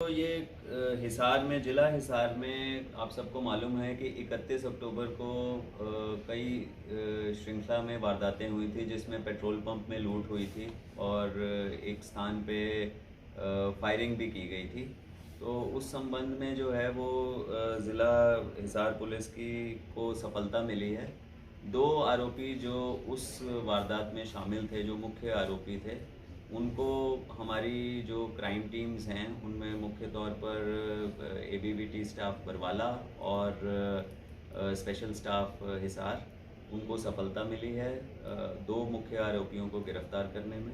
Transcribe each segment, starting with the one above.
तो ये हिसार में, जिला हिसार में आप सबको मालूम है कि 31 अक्टूबर को कई श्रृंखला में वारदातें हुई थी जिसमें पेट्रोल पंप में लूट हुई थी और एक स्थान पे फायरिंग भी की गई थी। तो उस संबंध में जो है वो ज़िला हिसार पुलिस की को सफलता मिली है। 2 आरोपी जो उस वारदात में शामिल थे, जो मुख्य आरोपी थे, उनको हमारी जो क्राइम टीम्स हैं उनमें मुख्य तौर पर एबीवीटी स्टाफ बरवाला और स्पेशल स्टाफ हिसार, उनको सफलता मिली है 2 मुख्य आरोपियों को गिरफ्तार करने में।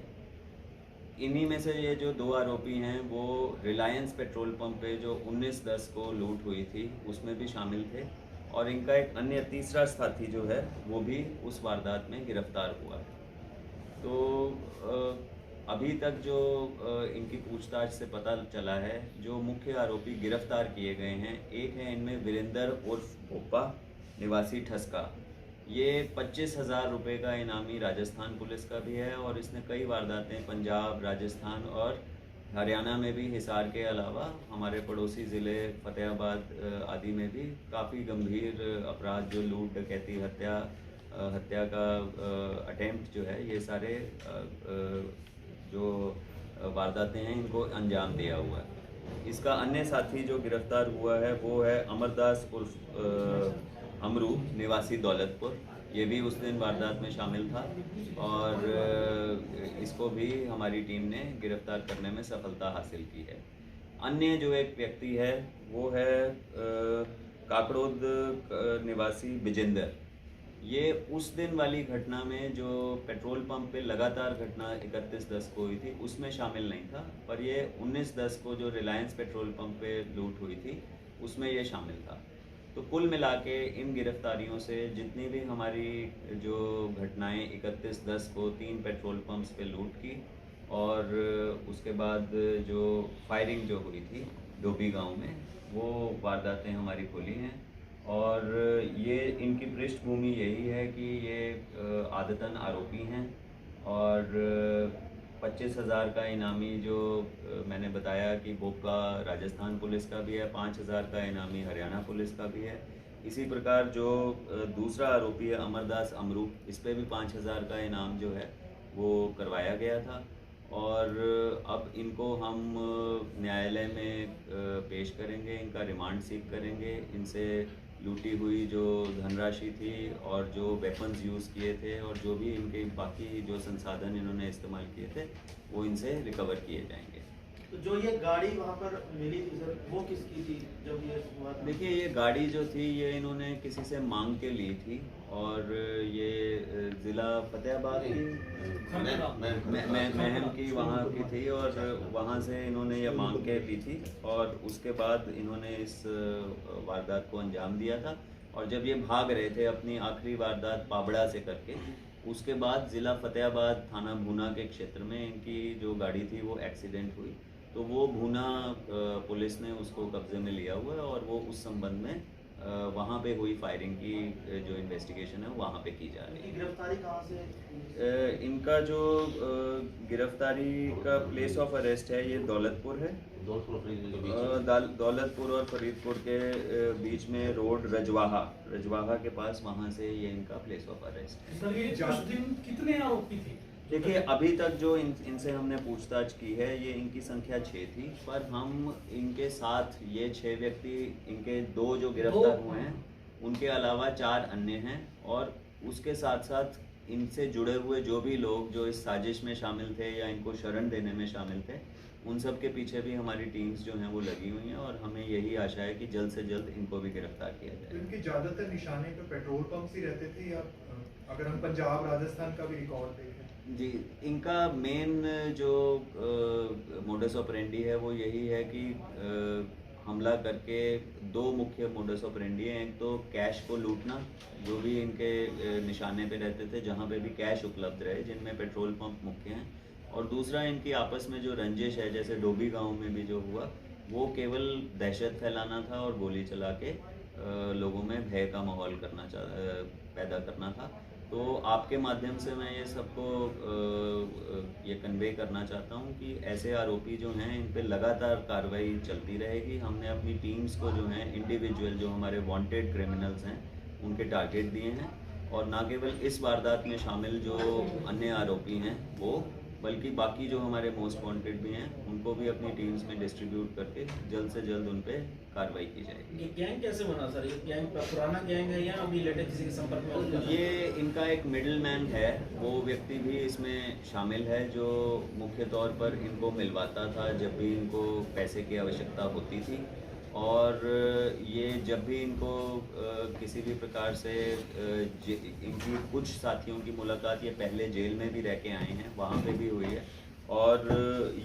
इन्हीं में से ये जो 2 आरोपी हैं वो रिलायंस पेट्रोल पंप पे जो 19/10 को लूट हुई थी उसमें भी शामिल थे और इनका एक अन्य तीसरा साथी जो है वो भी उस वारदात में गिरफ्तार हुआ है। तो अभी तक जो इनकी पूछताछ से पता चला है, जो मुख्य आरोपी गिरफ्तार किए गए हैं, एक है इनमें वीरेंद्र उर्फ भोपा निवासी ठसका। ये 25,000 रुपये का इनामी राजस्थान पुलिस का भी है और इसने कई वारदातें पंजाब, राजस्थान और हरियाणा में भी, हिसार के अलावा हमारे पड़ोसी ज़िले फतेहाबाद आदि में भी काफ़ी गंभीर अपराध जो लूट, डकैती, हत्या का अटेम्प्ट जो है, ये सारे जो वारदातें हैं इनको अंजाम दिया हुआ है। इसका अन्य साथी जो गिरफ्तार हुआ है वो है अमरदास उर्फ अमरू निवासी दौलतपुर। ये भी उस दिन वारदात में शामिल था और इसको भी हमारी टीम ने गिरफ्तार करने में सफलता हासिल की है। अन्य जो एक व्यक्ति है वो है काकड़ोद निवासी विजेंद्र। ये उस दिन वाली घटना में जो पेट्रोल पंप पे लगातार घटना 31/10 को हुई थी उसमें शामिल नहीं था, पर ये 19/10 को जो रिलायंस पेट्रोल पंप पे लूट हुई थी उसमें ये शामिल था। तो कुल मिला के इन गिरफ्तारियों से जितनी भी हमारी जो घटनाएं 31/10 को 3 पेट्रोल पंप्स पे लूट की और उसके बाद जो फायरिंग जो हुई थी डोभी गांव में, वो वारदातें हमारी खुली हैं। और ये इनकी पृष्ठभूमि यही है कि ये आदतन आरोपी हैं और 25,000 का इनामी जो मैंने बताया कि बोपका राजस्थान पुलिस का भी है, 5,000 का इनामी हरियाणा पुलिस का भी है। इसी प्रकार जो दूसरा आरोपी है अमरदास अमरू, इस पे भी 5,000 का इनाम जो है वो करवाया गया था और अब इनको हम न्यायालय में पेश करेंगे, इनका रिमांड सीख करेंगे। इनसे लूटी हुई जो धनराशि थी और जो वेपन्स यूज़ किए थे और जो भी इनके बाकी जो संसाधन इन्होंने इस्तेमाल किए थे वो इनसे रिकवर किए जाएंगे। तो जो ये गाड़ी वहाँ पर मिली थी सर, वो किसकी थी जब ये हुआ था? देखिए, ये गाड़ी जो थी ये इन्होंने किसी से मांग के ली थी और ये ज़िला फतेहाबाद की महम की वहाँ की थी और वहाँ से इन्होंने ये मांग के ली थी और उसके बाद इन्होंने इस वारदात को अंजाम दिया था। और जब ये भाग रहे थे अपनी आखिरी वारदात पाबड़ा से करके, उसके बाद ज़िला फतेहाबाद थाना भूना के क्षेत्र में इनकी जो गाड़ी थी वो एक्सीडेंट हुई। तो वो भूना पुलिस ने उसको कब्जे में लिया हुआ है और वो उस संबंध में वहाँ पे हुई फायरिंग की जो इन्वेस्टिगेशन है वहाँ पे की जा रही है। गिरफ्तारी कहाँ से? इनका जो गिरफ्तारी का प्लेस ऑफ अरेस्ट है ये दौलतपुर है। दौलतपुर और फरीदपुर के बीच में रोड रजवाहा के पास, वहाँ से ये इनका प्लेस ऑफ अरेस्ट है। सर, ये कुछ दिन कितने आरोपी थे? देखिए, अभी तक जो इनसे हमने पूछताछ की है ये इनकी संख्या 6 थी, पर हम इनके साथ ये 6 व्यक्ति, इनके 2 जो गिरफ्तार हुए हैं उनके अलावा 4 अन्य हैं और उसके साथ साथ इनसे जुड़े हुए जो भी लोग जो इस साजिश में शामिल थे या इनको शरण देने में शामिल थे, उन सब के पीछे भी हमारी टीम्स जो हैं वो लगी हुई हैं और हमें यही आशा है कि जल्द से जल्द इनको भी गिरफ्तार किया जाए। तो इनके ज़्यादातर निशाने पे पेट्रोल पंप ही रहते थे या अगर हम पंजाब राजस्थान का भी रिकॉर्ड देखें? जी, इनका मेन जो मोडस ऑपरेंडी है वो यही है कि हमला करके 2 मुख्य मोडस ऑपरेंडी हैं। एक तो कैश को लूटना, जो भी इनके निशाने पे रहते थे जहाँ पे भी कैश उपलब्ध रहे, जिनमें पेट्रोल पंप मुख्य हैं, और दूसरा इनकी आपस में जो रंजिश है, जैसे डोभी गांव में भी जो हुआ, वो केवल दहशत फैलाना था और गोली चला के लोगों में भय का माहौल पैदा करना था। तो आपके माध्यम से मैं ये सबको ये कन्वे करना चाहता हूँ कि ऐसे आरोपी जो हैं इन पे लगातार कार्रवाई चलती रहेगी। हमने अपनी टीम्स को जो हैं इंडिविजुअल जो हमारे वांटेड क्रिमिनल्स हैं उनके टारगेट दिए हैं, और ना केवल इस वारदात में शामिल जो अन्य आरोपी हैं वो, बल्कि बाकी जो हमारे मोस्ट वांटेड भी हैं उनको भी अपनी टीम्स में डिस्ट्रीब्यूट करके जल्द से जल्द उन पे कार्रवाई की जाएगी। ये गैंग कैसे बना सर? ये गैंग पुराना गैंग है या अभी लेटेस्ट किसी के संपर्क में हो? ये इनका एक मिडिल मैन है, वो व्यक्ति भी इसमें शामिल है जो मुख्य तौर पर इनको मिलवाता था जब भी इनको पैसे की आवश्यकता होती थी, और ये जब भी इनको किसी भी प्रकार से इनकी कुछ साथियों की मुलाकात ये पहले जेल में भी रह के आए हैं, वहाँ पे भी हुई है, और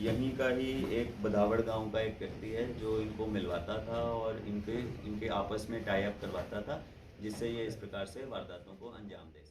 यहीं का ही एक बदावड़ गांव का एक व्यक्ति है जो इनको मिलवाता था और इनके आपस में टाई अप करवाता था, जिससे ये इस प्रकार से वारदातों को अंजाम दे